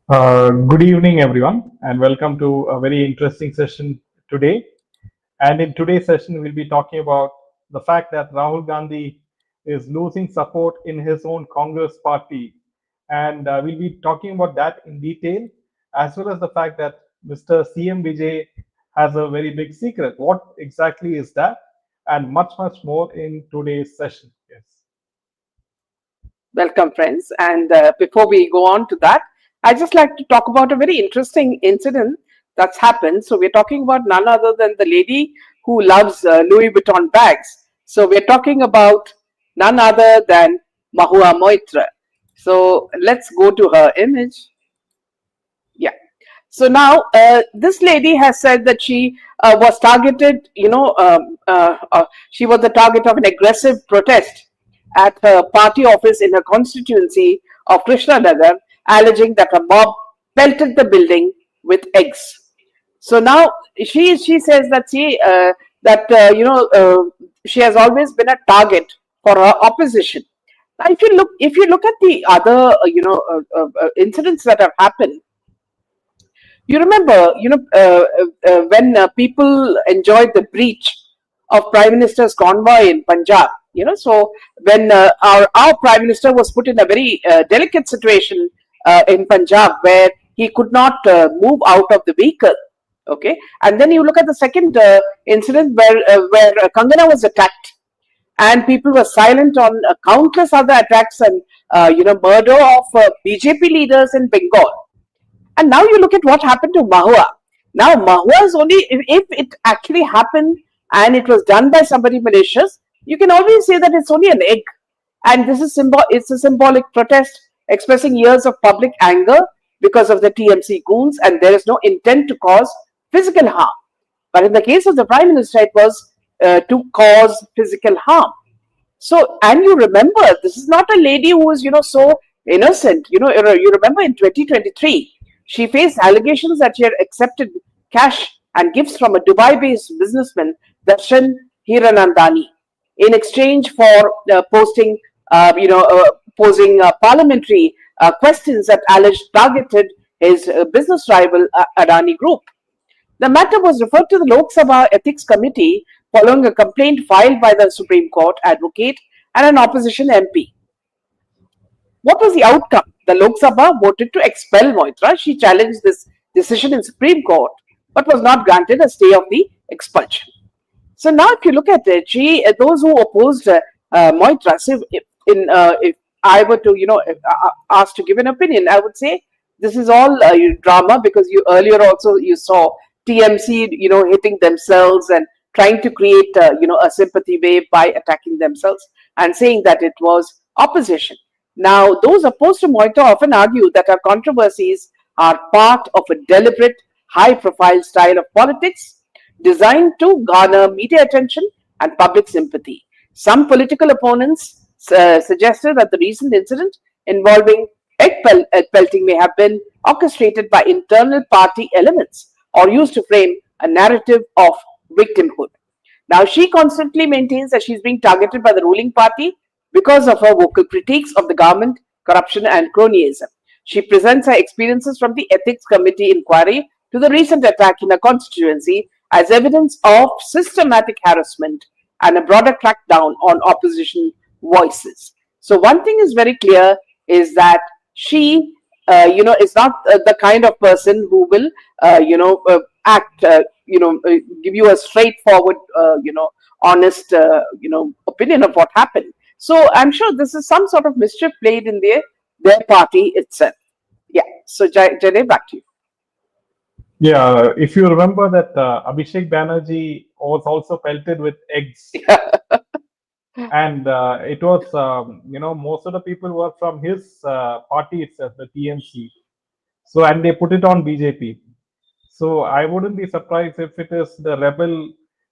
Good evening, everyone, and welcome to a very interesting session today. And in today's session, we'll be talking about the fact that Rahul Gandhi is losing support in his own Congress party. And we'll be talking about that in detail, as well as the fact that Mr. CM Vijay has a very big secret. What exactly is that? And much, much more in today's session. Yes. Welcome, friends. And before we go on to that, I just like to talk about a very interesting incident that's happened. So we're talking about none other than the lady who loves Louis Vuitton bags. So we're talking about none other than Mahua Moitra. So let's go to her image. Yeah. So now this lady has said that she was targeted, she was the target of an aggressive protest at her party office in her constituency of Krishnanagar, alleging that a mob pelted the building with eggs. So now she says that she has always been a target for her opposition. Now, if you look at the other incidents that have happened, you remember, when people enjoyed the breach of Prime Minister's convoy in Punjab. So when our Prime Minister was put in a very delicate situation in Punjab, where he could not move out of the vehicle. Okay, and then you look at the second incident where Kangana was attacked, and people were silent on countless other attacks and murder of BJP leaders in Bengal. And now you look at what happened to Mahua. Now Mahua is only, if it actually happened and it was done by somebody malicious, you can always say that it's only an egg. And this is it's a symbolic protest expressing years of public anger because of the TMC goons, and there is no intent to cause physical harm. But in the case of the Prime Minister, it was to cause physical harm. So, and you remember, this is not a lady who was, so innocent. You remember in 2023, she faced allegations that she had accepted cash and gifts from a Dubai-based businessman, Darshan Hiranandani, in exchange for posing parliamentary questions that alleged targeted his business rival Adani Group. The matter was referred to the Lok Sabha Ethics Committee following a complaint filed by the Supreme Court advocate and an opposition MP. What was the outcome? The Lok Sabha voted to expel Moitra. She challenged this decision in Supreme Court, but was not granted a stay of the expulsion. So now, if you look at it, those who opposed Moitra, so if I were to, asked to give an opinion, I would say this is all drama, because you earlier also you saw TMC, hitting themselves and trying to create, a sympathy wave by attacking themselves and saying that it was opposition. Now, those opposed to Moita often argue that our controversies are part of a deliberate, high-profile style of politics designed to garner media attention and public sympathy. Some political opponents suggested that the recent incident involving pelting may have been orchestrated by internal party elements or used to frame a narrative of victimhood. Now, she constantly maintains that she's being targeted by the ruling party because of her vocal critiques of the government, corruption, and cronyism. She presents her experiences from the Ethics Committee inquiry to the recent attack in her constituency as evidence of systematic harassment and a broader crackdown on opposition voices. So, one thing is very clear is that she, is not the kind of person who will, act, give you a straightforward, honest, opinion of what happened. So I'm sure this is some sort of mischief played in their party itself. Yeah. So Jane, back to you. Yeah, if you remember that Abhishek Banerjee was also pelted with eggs, and it was most of the people were from his party itself, the TMC. So and they put it on BJP. So I wouldn't be surprised if it is the rebel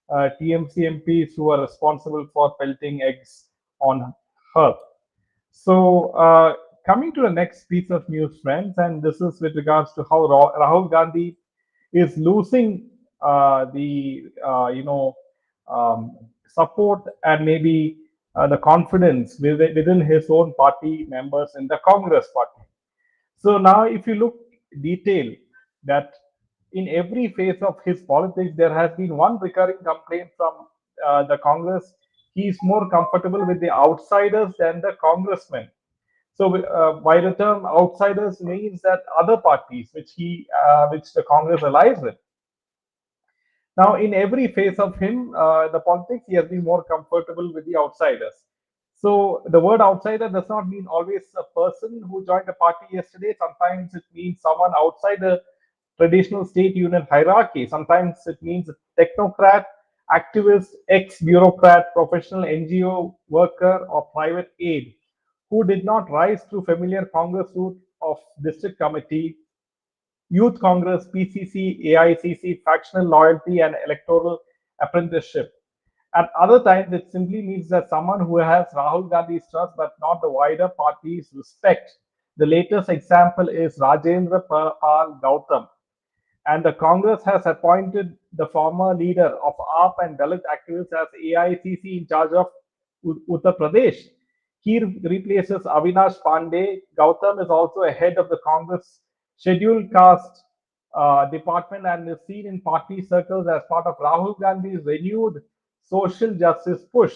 TMC MPs who are responsible for pelting eggs on her. So coming to the next piece of news, friends, and this is with regards to how Rahul Gandhi is losing the support and maybe the confidence within his own party members in the Congress party. So now, if you look detail that in every phase of his politics, there has been one recurring complaint from the Congress. He is more comfortable with the outsiders than the congressmen. So, by the term outsiders means that other parties which the Congress allies with. Now, in every phase of him, the politics, he has been more comfortable with the outsiders. So, the word outsider does not mean always a person who joined the party yesterday. Sometimes it means someone outside the traditional state union hierarchy. Sometimes it means a technocrat, activist, ex bureaucrat, professional NGO worker, or private aide who did not rise through familiar Congress route of district committee, youth Congress, PCC, AICC, factional loyalty, and electoral apprenticeship. At other times, it simply means that someone who has Rahul Gandhi's trust but not the wider party's respect. The latest example is Rajendra Pal Gautam, and the Congress has appointed the former leader of AAP and Dalit activists as AICC in charge of Uttar Pradesh. He replaces Avinash Pandey. Gautam is also a head of the Congress scheduled caste department and is seen in party circles as part of Rahul Gandhi's renewed social justice push.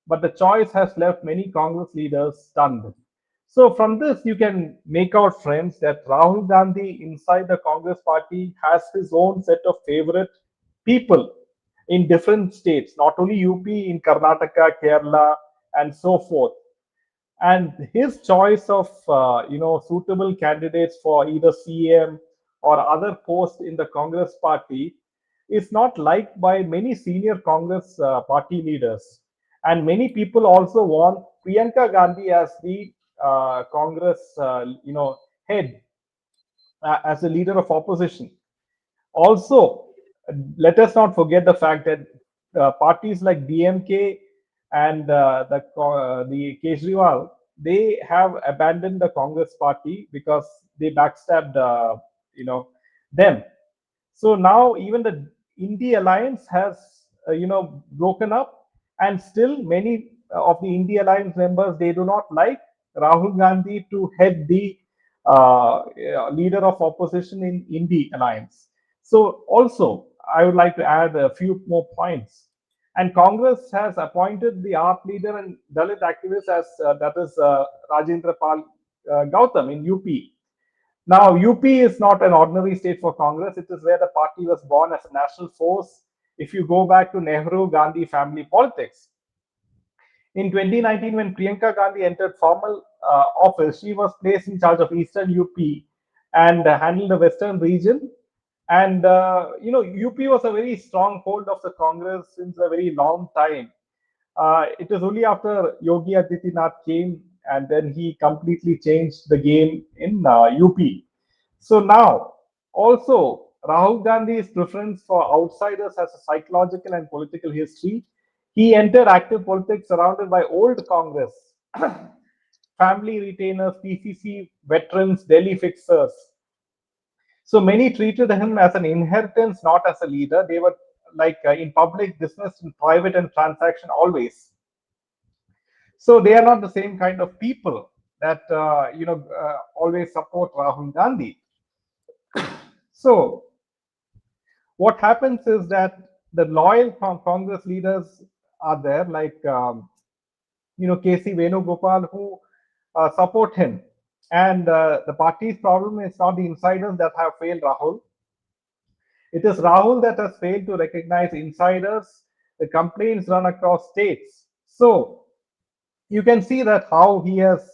But the choice has left many Congress leaders stunned. So from this, you can make out, friends, that Rahul Gandhi inside the Congress party has his own set of favorite people in different states, not only UP, in Karnataka, Kerala, and so forth. And his choice of suitable candidates for either CM or other posts in the Congress party is not liked by many senior Congress party leaders. And many people also want Priyanka Gandhi as the Congress, head, as a leader of opposition. Also, let us not forget the fact that parties like DMK and the Kejriwal, they have abandoned the Congress party because they backstabbed them. So now even the Indie Alliance has broken up, and still many of the Indie Alliance members, they do not like Rahul Gandhi to head the leader of opposition in Indie Alliance. So also I would like to add a few more points. And Congress has appointed the AAP leader and Dalit activist as that is Rajendra Pal Gautam in UP. Now, UP is not an ordinary state for Congress. It is where the party was born as a national force. If you go back to Nehru Gandhi family politics, in 2019, when Priyanka Gandhi entered formal office, she was placed in charge of Eastern UP and handled the Western region. And UP was a very strong hold of the Congress since a very long time. It was only after Yogi Adityanath came and then he completely changed the game in UP. So now, also, Rahul Gandhi's preference for outsiders has a psychological and political history. He entered active politics surrounded by old Congress, family retainers, PCC veterans, Delhi fixers. So many treated him as an inheritance, not as a leader. They were like in public, dismissed in private and transaction always. So they are not the same kind of people that always support Rahul Gandhi. So what happens is that the loyal Congress leaders are there, like KC Venugopal, who support him. And the party's problem is not the insiders that have failed Rahul. It is Rahul that has failed to recognize insiders. The complaints run across states. So you can see that how he has,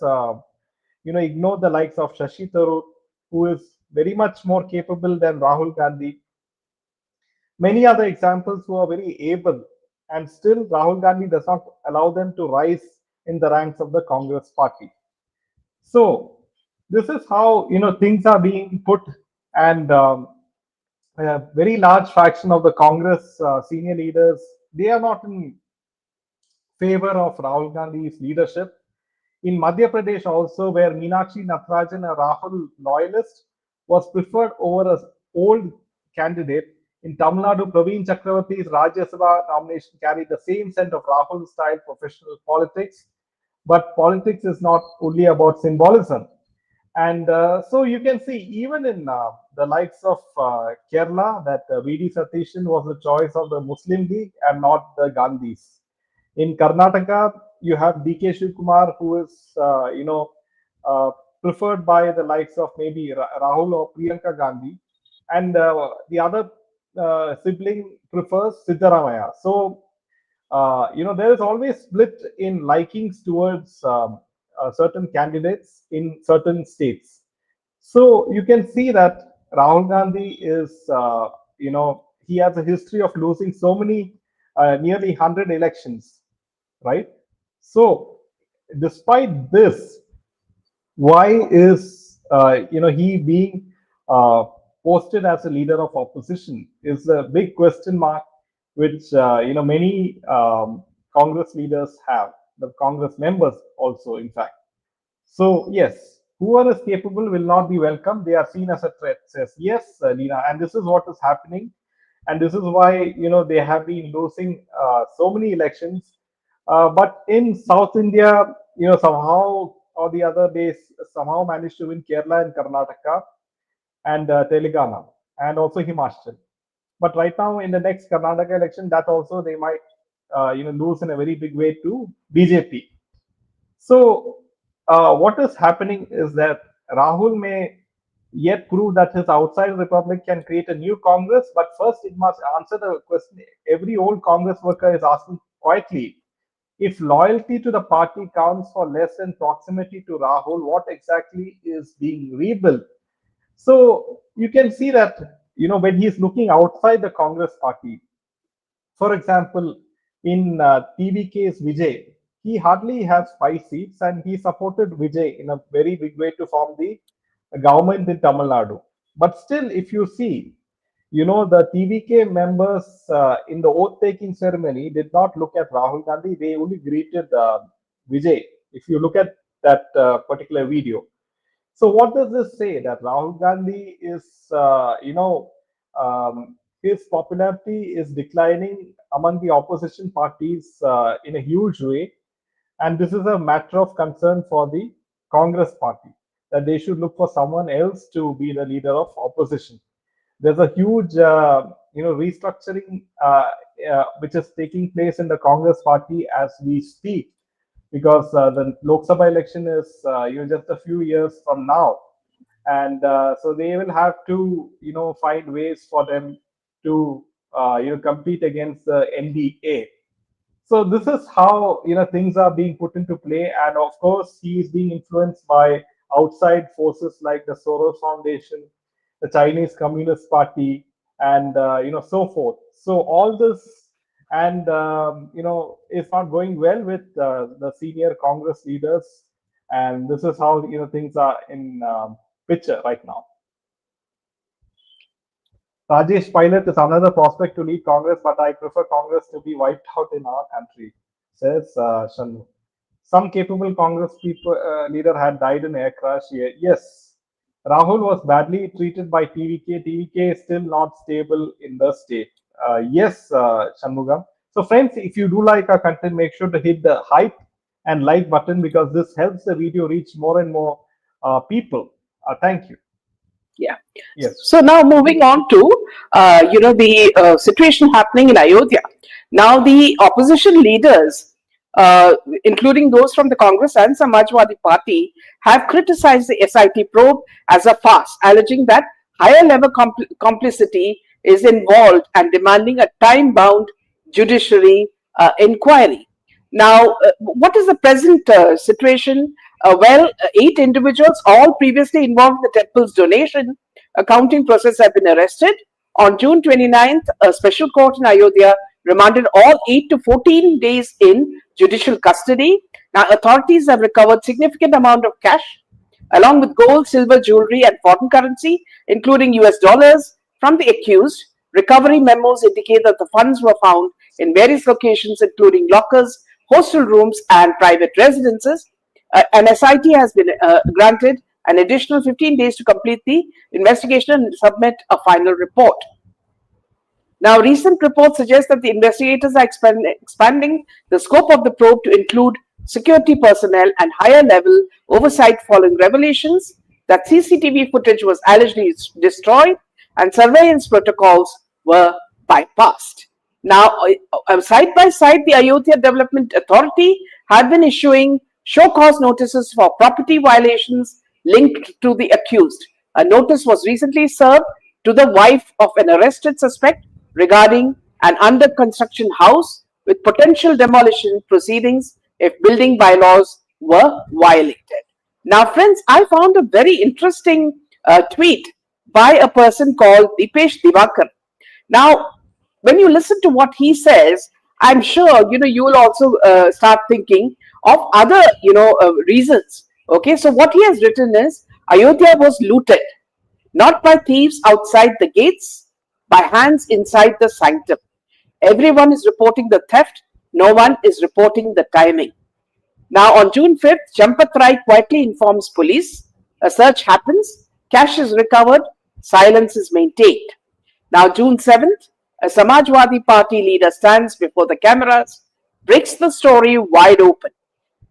ignored the likes of Shashi Tharoor, who is very much more capable than Rahul Gandhi. Many other examples who are very able, and still Rahul Gandhi does not allow them to rise in the ranks of the Congress party. So this is how things are being put, and a very large fraction of the Congress senior leaders, they are not in favor of Rahul Gandhi's leadership. In Madhya Pradesh also, where Meenakshi Natarajan, a Rahul loyalist, was preferred over an old candidate. In Tamil Nadu, Praveen Chakravarti's Rajya Sabha nomination carried the same scent of Rahul-style professional politics. But politics is not only about symbolism. And so you can see, even in the likes of Kerala, that V.D. Satishan was the choice of the Muslim League and not the Gandhis. In Karnataka, you have D.K. Shivkumar, who is, uh, preferred by the likes of maybe Rahul or Priyanka Gandhi, and the other sibling prefers Siddaramaya. So, there is always split in likings towards certain candidates in certain states. So you can see that Rahul Gandhi is, he has a history of losing so many, nearly 100 elections, right? So, despite this, why is he being uh, posted as a leader of opposition is a big question mark, which many Congress leaders have, the Congress members also, in fact. So yes, whoever is capable will not be welcome. They are seen as a threat. Says yes, Lina, and this is what is happening, and this is why they have been losing so many elections. But in South India, somehow or the other, they somehow managed to win Kerala and Karnataka and Telangana and also Himachal. But right now, in the next Karnataka election, that also they might lose in a very big way to BJP. So, what is happening is that Rahul may yet prove that his outside republic can create a new Congress, but first it must answer the question every old Congress worker is asking quietly. If loyalty to the party counts for less than proximity to Rahul, what exactly is being rebuilt? So you can see that when he's looking outside the Congress party, for example, in TVK's Vijay, he hardly has 5 seats, and he supported Vijay in a very big way to form the government in Tamil Nadu. But still, if you see, the TVK members in the oath taking ceremony did not look at Rahul Gandhi, they only greeted Vijay. If you look at that particular video. So what does this say? That Rahul Gandhi is, his popularity is declining among the opposition parties in a huge way, and this is a matter of concern for the Congress party, that they should look for someone else to be the leader of opposition. There's a huge, restructuring which is taking place in the Congress party as we speak, because the Lok Sabha election is just a few years from now, and so they will have to find ways for them to compete against the NDA. So this is how things are being put into play, and of course he is being influenced by outside forces like the Soros Foundation, the Chinese Communist Party, and so forth. So all this, and is not going well with the senior Congress leaders, and this is how things are in picture right now. Rajesh Pilot is another prospect to lead Congress, but I prefer Congress to be wiped out in our country, says Shanmu. Some capable Congress people, leader had died in air crash. Yes, Rahul was badly treated by TVK. TVK is still not stable in the state. Yes, Shanmugam. So, friends, if you do like our content, make sure to hit the hype and like button, because this helps the video reach more and more people. Thank you. Yeah. Yes. So now moving on to the situation happening in Ayodhya. Now the opposition leaders, including those from the Congress and Samajwadi Party, have criticized the SIT probe as a farce, alleging that higher level complicity is involved and demanding a time-bound judiciary inquiry. Now, what is the present situation? Eight individuals, all previously involved in the temple's donation accounting process, have been arrested. On June 29th, a special court in Ayodhya remanded all 8 to 14 days in judicial custody. Now, authorities have recovered significant amount of cash, along with gold, silver, jewelry, and foreign currency, including US dollars, from the accused. Recovery memos indicate that the funds were found in various locations, including lockers, hostel rooms, and private residences. An SIT has been granted an additional 15 days to complete the investigation and submit a final report. Now, recent reports suggest that the investigators are expanding the scope of the probe to include security personnel and higher level oversight following revelations that CCTV footage was allegedly destroyed and surveillance protocols were bypassed. Now, side by side, the Ayodhya Development Authority had been issuing show cause notices for property violations linked to the accused. A notice was recently served to the wife of an arrested suspect regarding an under construction house with potential demolition proceedings if building bylaws were violated. Now, friends, I found a very interesting tweet by a person called Dipesh Divakar. Now, when you listen to what he says, I'm sure you will also start thinking of other reasons. Okay, so what he has written is Ayodhya was looted not by thieves outside the gates, by hands inside the sanctum. Everyone is reporting the theft, no one is reporting the timing. Now, on June 5th, Champat Rai quietly informs police. A search happens, cash is recovered, silence is maintained. Now, June 7th, a Samajwadi Party leader stands before the cameras, breaks the story wide open.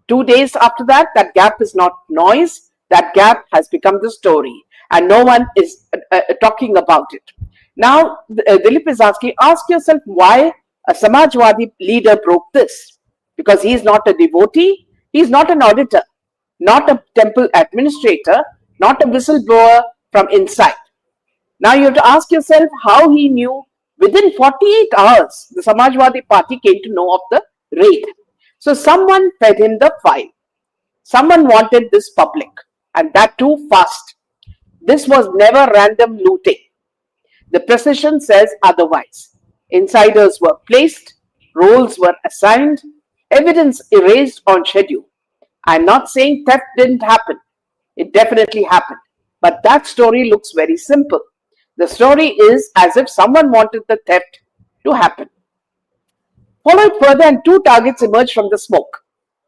2 days after that, that gap is not noise, that gap has become the story, and no one is talking about it. Now, Dilip is asking, ask yourself why a Samajwadi leader broke this. Because he is not a devotee, he is not an auditor, not a temple administrator, not a whistleblower from inside. Now you have to ask yourself how he knew within 48 hours the Samajwadi Party came to know of the raid. So someone fed him the file. Someone wanted this public, and that too fast. This was never random looting. The precision says otherwise. Insiders were placed, roles were assigned, evidence erased on schedule. I'm not saying theft didn't happen. It definitely happened. But that story looks very simple. The story is as if someone wanted the theft to happen. Followed further, and two targets emerge from the smoke.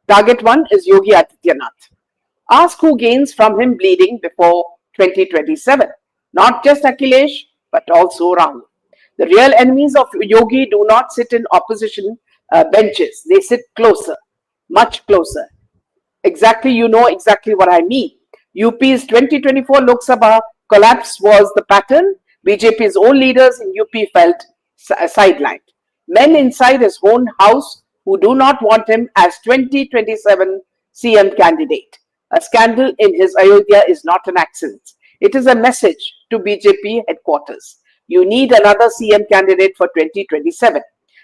Target one is Yogi Adityanath. Ask who gains from him bleeding before 2027. Not just Akhilesh, but also Rahul. The real enemies of Yogi do not sit in opposition benches. They sit closer, much closer. Exactly, you know exactly what I mean. UP's 2024 Lok Sabha collapse was the pattern. BJP's own leaders in UP felt sidelined. Men inside his own house who do not want him as 2027 CM candidate. A scandal in his Ayodhya is not an accident. It is a message to BJP headquarters. You need another CM candidate for 2027.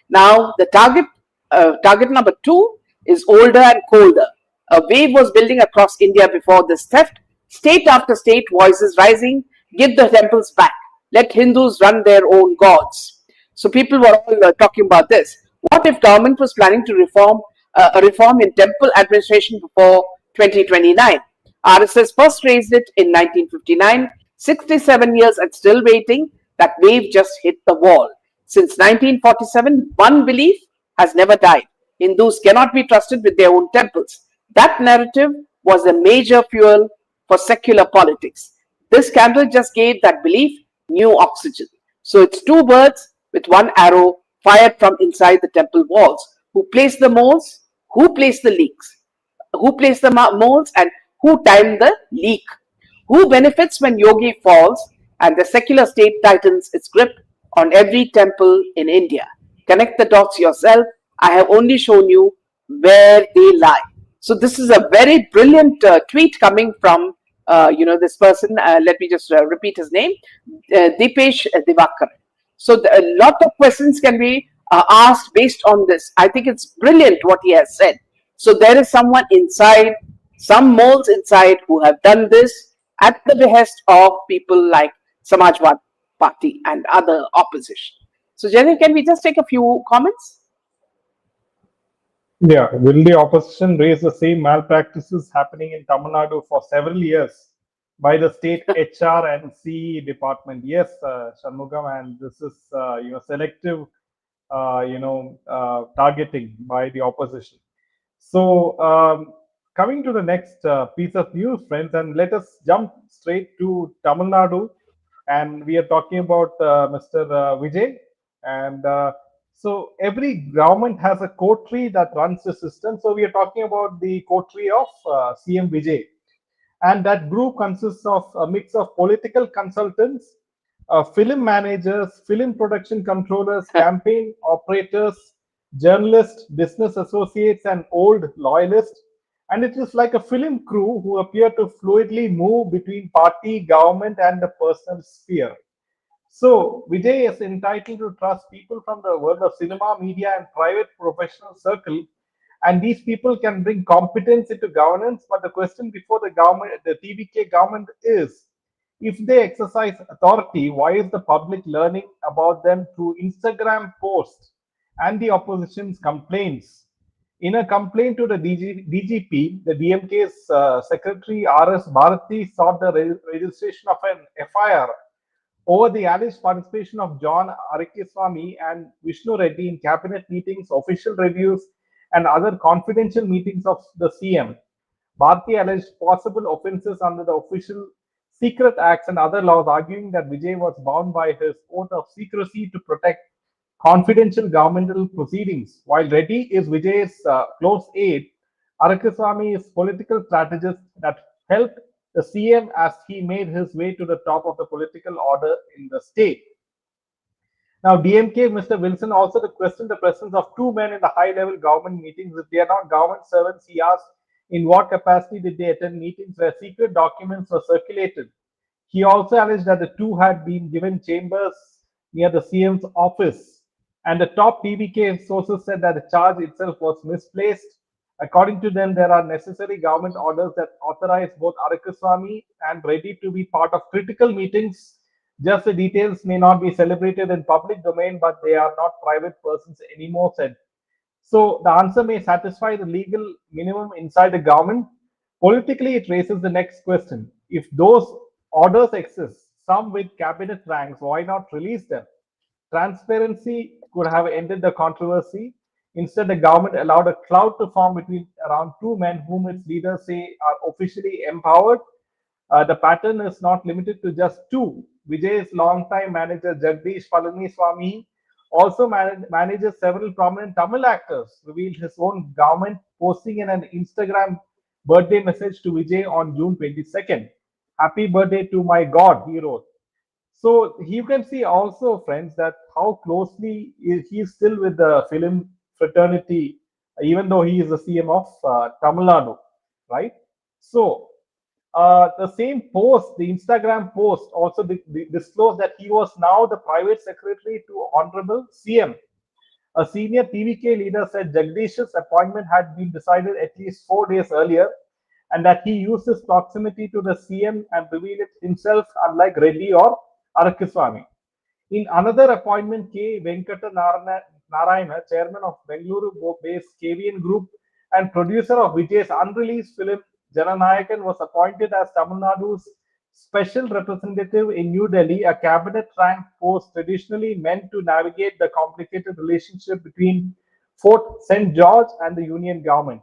Now, the target number two is older and colder. A wave was building across India before this theft. State after state, voices rising, give the temples back. Let Hindus run their own gods. So people were all talking about this. What if government was planning to reform a reform in temple administration before 2029? RSS first raised it in 1959, 67 years and still waiting. That wave just hit the wall. Since 1947, one belief has never died. Hindus cannot be trusted with their own temples. That narrative was a major fuel for secular politics. This scandal just gave that belief new oxygen. So it's two birds with one arrow fired from inside the temple walls. Who placed the molds? Who placed the leaks? Who placed the molds and who timed the leak? Who benefits when Yogi falls and the secular state tightens its grip on every temple in India? Connect the dots yourself. I have only shown you where they lie. So this is a very brilliant tweet coming from this person. Let me just repeat his name, Dipesh Divakar. So a lot of questions can be asked based on this. I think it's brilliant what he has said. So there is someone inside, some moles inside who have done this at the behest of people like Samajwadi Party and other opposition. So Jenny, can we just take a few comments? Yeah, will the opposition raise the same malpractices happening in Tamil Nadu for several years by the state HR and CE department? Yes, Shanmugam, and this is selective targeting by the opposition. So coming to the next piece of news, friends, and let us jump straight to Tamil Nadu, and we are talking about Mr. Vijay, and so every government has a coterie that runs the system. So we are talking about the coterie of CM Vijay. And that group consists of a mix of political consultants, film managers, film production controllers, campaign operators, journalists, business associates, and old loyalists. And it is like a film crew who appear to fluidly move between party, government, and the personal sphere. So, Vijay is entitled to trust people from the world of cinema, media, and private professional circle. And these people can bring competence into governance. But the question before the government, the TVK government is, if they exercise authority, why is the public learning about them through Instagram posts and the opposition's complaints? In a complaint to the DGP, the DMK's Secretary R.S. Bharati sought the registration of an FIR over the alleged participation of John Arakyaswamy and Vishnu Reddy in cabinet meetings, official reviews, and other confidential meetings of the CM. Bharti alleged possible offences under the Official Secret Acts and other laws, arguing that Vijay was bound by his oath of secrecy to protect confidential governmental proceedings. While Reddy is Vijay's close aide, Arakyaswamy is political strategist that helped the CM as he made his way to the top of the political order in the state. Now, DMK, Mr. Wilson also questioned the presence of two men in the high level government meetings. If they are not government servants, he asked in what capacity did they attend meetings where secret documents were circulated. He also alleged that the two had been given chambers near the CM's office. And the top TVK sources said that the charge itself was misplaced. According to them, there are necessary government orders that authorize both Arakyaswamy and Reddy to be part of critical meetings. Just the details may not be celebrated in public domain, but they are not private persons anymore, said. So the answer may satisfy the legal minimum inside the government. Politically, it raises the next question. If those orders exist, some with cabinet ranks, why not release them? Transparency could have ended the controversy. Instead, the government allowed a cloud to form between around two men whom its leaders say are officially empowered. The pattern is not limited to just two. Vijay's longtime manager Jagdish Palaniswamy also manages several prominent Tamil actors, revealed his own government posting in an Instagram birthday message to Vijay on June 22nd. Happy birthday to my God, he wrote. So you can see also, friends, that how closely he is still with the film fraternity, even though he is the CM of Tamil Nadu, right? So the same post, the Instagram post, also disclosed that he was now the private secretary to Honorable CM. A senior TVK leader said Jagdish's appointment had been decided at least 4 days earlier, and that he used his proximity to the CM and revealed it himself, unlike Reddy or Arakyaswamy. In another appointment, K. Venkata Narayana, chairman of Bengaluru-based KVN Group and producer of Vijay's unreleased film Jananayakan, was appointed as Tamil Nadu's special representative in New Delhi, a cabinet rank post traditionally meant to navigate the complicated relationship between Fort St. George and the Union government.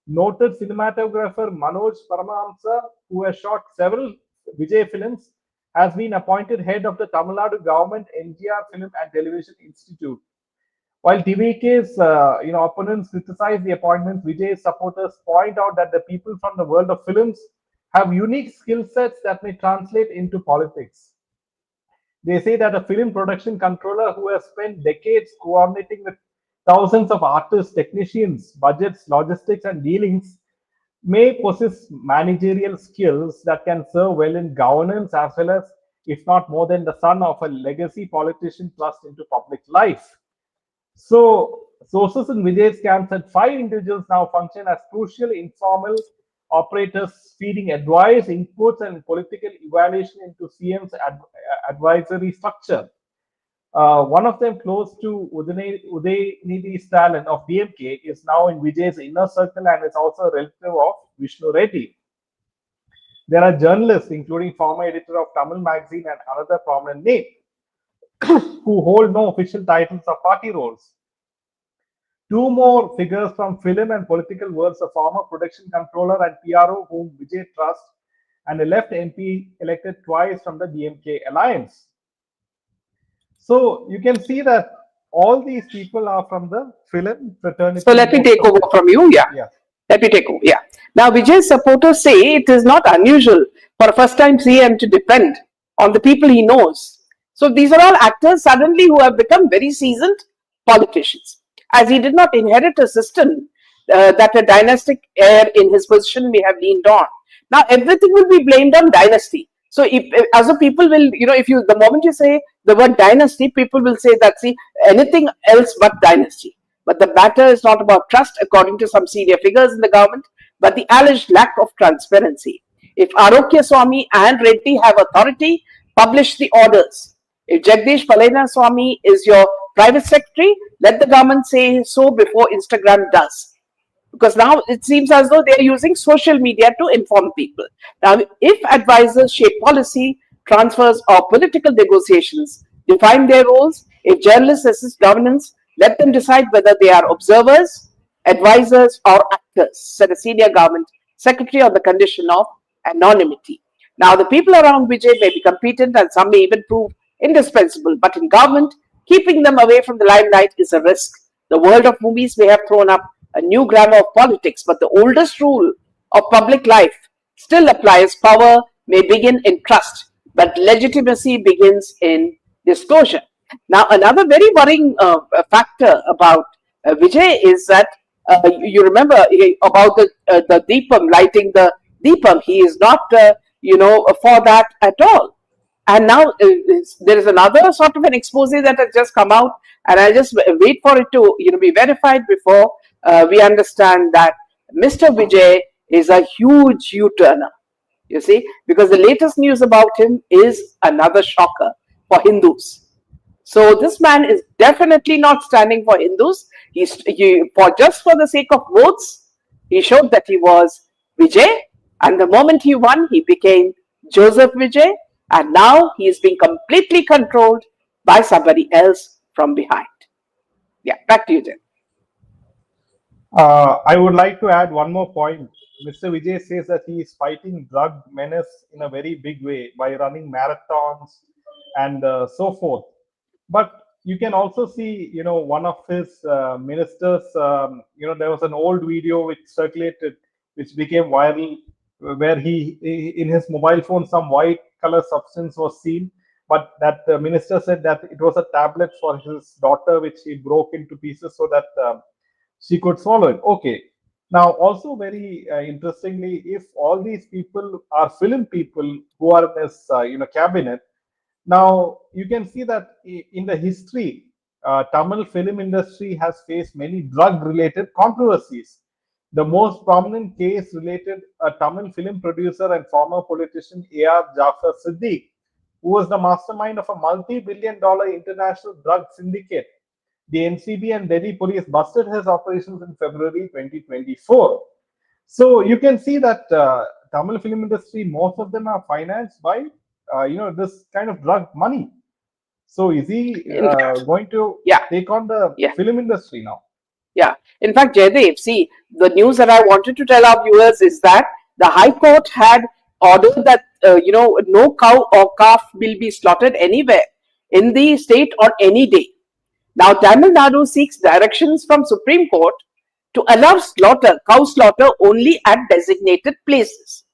Noted cinematographer Manoj Paramahamsa, who has shot several Vijay films, has been appointed head of the Tamil Nadu government NGR Film and Television Institute. While TVK's opponents criticize the appointments, Vijay's supporters point out that the people from the world of films have unique skill sets that may translate into politics. They say that a film production controller who has spent decades coordinating with thousands of artists, technicians, budgets, logistics, and dealings may possess managerial skills that can serve well in governance as well as, if not more than, the son of a legacy politician thrust into public life. So, sources in Vijay's camp said 5 individuals now function as crucial informal operators, feeding advice, inputs, and political evaluation into CM's advisory structure. One of them, close to Udaynidhi Stalin of DMK, is now in Vijay's inner circle and is also a relative of Vishnu Reddy. There are journalists, including former editor of Tamil magazine and another prominent name, who hold no official titles or party roles. Two more figures from film and political worlds, a former production controller and PRO whom Vijay trusts, and a left MP elected twice from the DMK alliance. So you can see that all these people are from the film fraternity. So let me take over from you. Yeah. Let me take over. Yeah. Now, Vijay's supporters say it is not unusual for a first time CM to depend on the people he knows. So, these are all actors suddenly who have become very seasoned politicians. As he did not inherit a system that a dynastic heir in his position may have leaned on. Now, everything will be blamed on dynasty. So, if, as a people will, if you, the moment you say the word dynasty, people will say that, see, anything else but dynasty. But the matter is not about trust, according to some senior figures in the government, but the alleged lack of transparency. If Arokya Swamy and Reddy have authority, publish the orders. If Jagdish Palena Swamy is your private secretary, let the government say so before Instagram does. Because now it seems as though they are using social media to inform people. Now, if advisors shape policy, transfers, or political negotiations, define their roles, if journalists assist governance, let them decide whether they are observers, advisors, or actors, said a senior government secretary on the condition of anonymity. Now, the people around Vijay may be competent and some may even prove indispensable, but in government, keeping them away from the limelight is a risk. The world of movies may have thrown up a new grammar of politics, but the oldest rule of public life still applies. Power may begin in trust, but legitimacy begins in disclosure. Now, another very worrying factor about Vijay is that you remember about the Deepam, lighting the Deepam. He is not, for that at all. And now there is another sort of an expose that has just come out, and I just wait for it to be verified before we understand that Mr. Vijay is a huge U-turner. You see, because the latest news about him is another shocker for Hindus. So this man is definitely not standing for Hindus. For just for the sake of votes, he showed that he was Vijay, and the moment he won, he became Joseph Vijay, and now he is being completely controlled by somebody else from behind. Yeah, back to you, Jim. I would like to add one more point. Mr. Vijay says that he is fighting drug menace in a very big way by running marathons and so forth. But you can also see, one of his ministers, there was an old video which circulated, which became viral, where in his mobile phone, some white color substance was seen. But that minister said that it was a tablet for his daughter, which he broke into pieces so that she could swallow it. Okay. Now, also very interestingly, if all these people are film people who are in this, cabinet, now you can see that in the history, Tamil film industry has faced many drug-related controversies. The most prominent case related a Tamil film producer and former politician A.R. Jafar Siddiq, who was the mastermind of a multi-billion-dollar international drug syndicate. The NCB and Delhi police busted his operations in February 2024. So you can see that Tamil film industry, most of them are financed by this kind of drug money. So is he going to take on the film industry now? Yeah. In fact, Jaydev, see, the news that I wanted to tell our viewers is that the High Court had ordered that, no cow or calf will be slaughtered anywhere in the state on any day. Now, Tamil Nadu seeks directions from Supreme Court to allow cow slaughter only at designated places.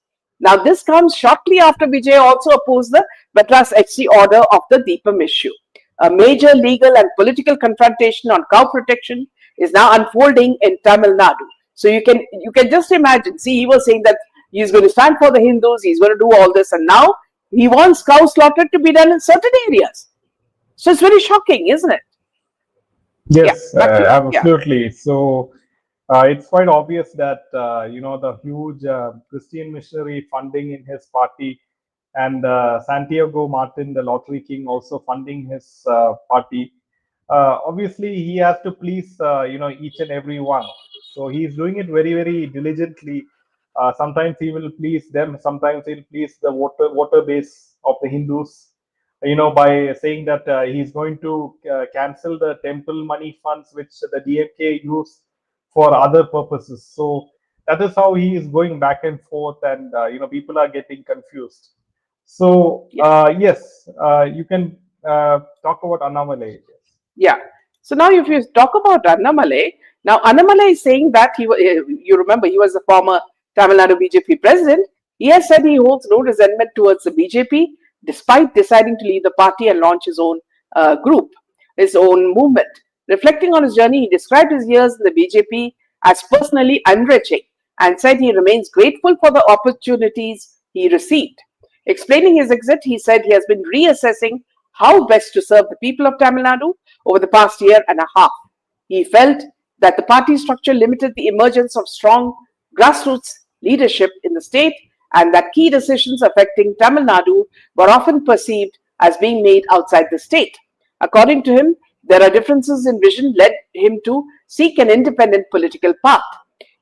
Now, this comes shortly after Vijay also opposed the Madras HC order of the Deepam issue. A major legal and political confrontation on cow protection is now unfolding in Tamil Nadu. So you can just imagine. See, he was saying that he's going to stand for the Hindus, he's going to do all this, and now he wants cow slaughter to be done in certain areas. So it's very shocking, isn't it? Yes, absolutely. Yeah. So it's quite obvious that the huge Christian missionary funding in his party, and Santiago Martin, the lottery king, also funding his party. Obviously, he has to please each and every one. So he's doing it very, very diligently. Sometimes he will please them. Sometimes he'll please the voter base of the Hindus. By saying that he's going to cancel the temple money funds which the DMK use for other purposes. So that is how he is going back and forth, and people are getting confused. So yes, you can talk about Annamalai. Yeah. So now, if you talk about Annamalai, now Annamalai is saying that you remember, he was the former Tamil Nadu BJP president. He has said he holds no resentment towards the BJP, despite deciding to leave the party and launch his own group, his own movement. Reflecting on his journey, he described his years in the BJP as personally enriching and said he remains grateful for the opportunities he received. Explaining his exit, he said he has been reassessing how best to serve the people of Tamil Nadu over the past year and a half. He felt that the party structure limited the emergence of strong grassroots leadership in the state and that key decisions affecting Tamil Nadu were often perceived as being made outside the state. According to him, there are differences in vision led him to seek an independent political path.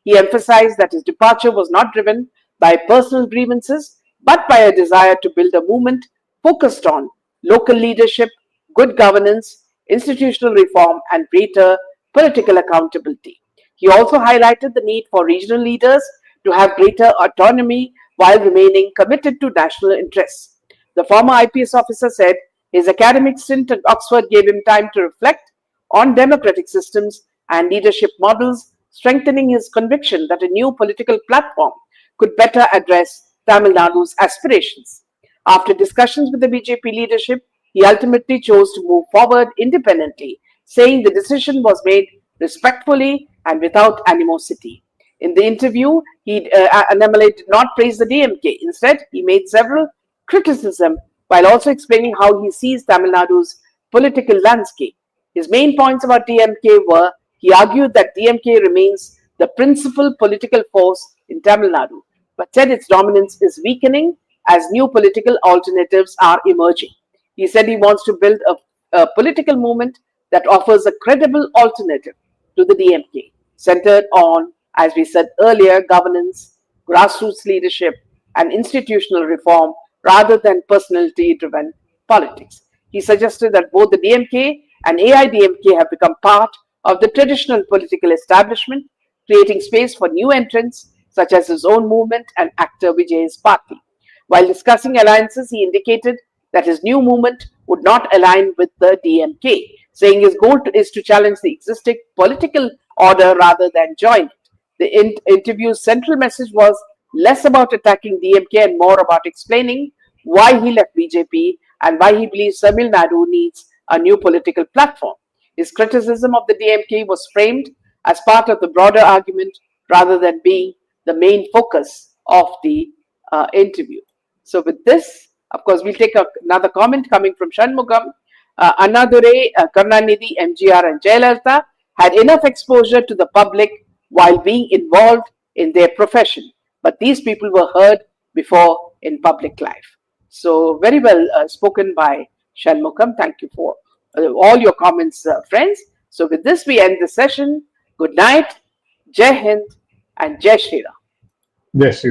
He emphasized that his departure was not driven by personal grievances but by a desire to build a movement focused on local leadership, good governance, institutional reform, and greater political accountability. He also highlighted the need for regional leaders to have greater autonomy while remaining committed to national interests. The former IPS officer said his academic stint at Oxford gave him time to reflect on democratic systems and leadership models, strengthening his conviction that a new political platform could better address Tamil Nadu's aspirations. After discussions with the BJP leadership, he ultimately chose to move forward independently, saying the decision was made respectfully and without animosity. In the interview, Annamalai did not praise the DMK. Instead, he made several criticism while also explaining how he sees Tamil Nadu's political landscape. His main points about DMK were he argued that DMK remains the principal political force in Tamil Nadu, but said its dominance is weakening as new political alternatives are emerging. He said he wants to build a political movement that offers a credible alternative to the DMK, centered on, as we said earlier, governance, grassroots leadership, and institutional reform rather than personality driven politics. He suggested that both the DMK and AIDMK have become part of the traditional political establishment, creating space for new entrants such as his own movement and actor Vijay's party. While discussing alliances, he indicated that his new movement would not align with the DMK, saying his goal is to challenge the existing political order rather than join it. The interview's central message was less about attacking DMK and more about explaining why he left BJP and why he believes Tamil Nadu needs a new political platform. His criticism of the DMK was framed as part of the broader argument rather than being the main focus of the interview. So, with this, of course, we'll take another comment coming from Shanmugam. Annadure, Karunanidhi, MGR, and Jayalalitha had enough exposure to the public while being involved in their profession, but these people were heard before in public life. So, very well spoken by Shanmugam. Thank you for all your comments, friends. So, with this, we end the session. Good night, Jai Hind, and Jai Shri Ram. Yes,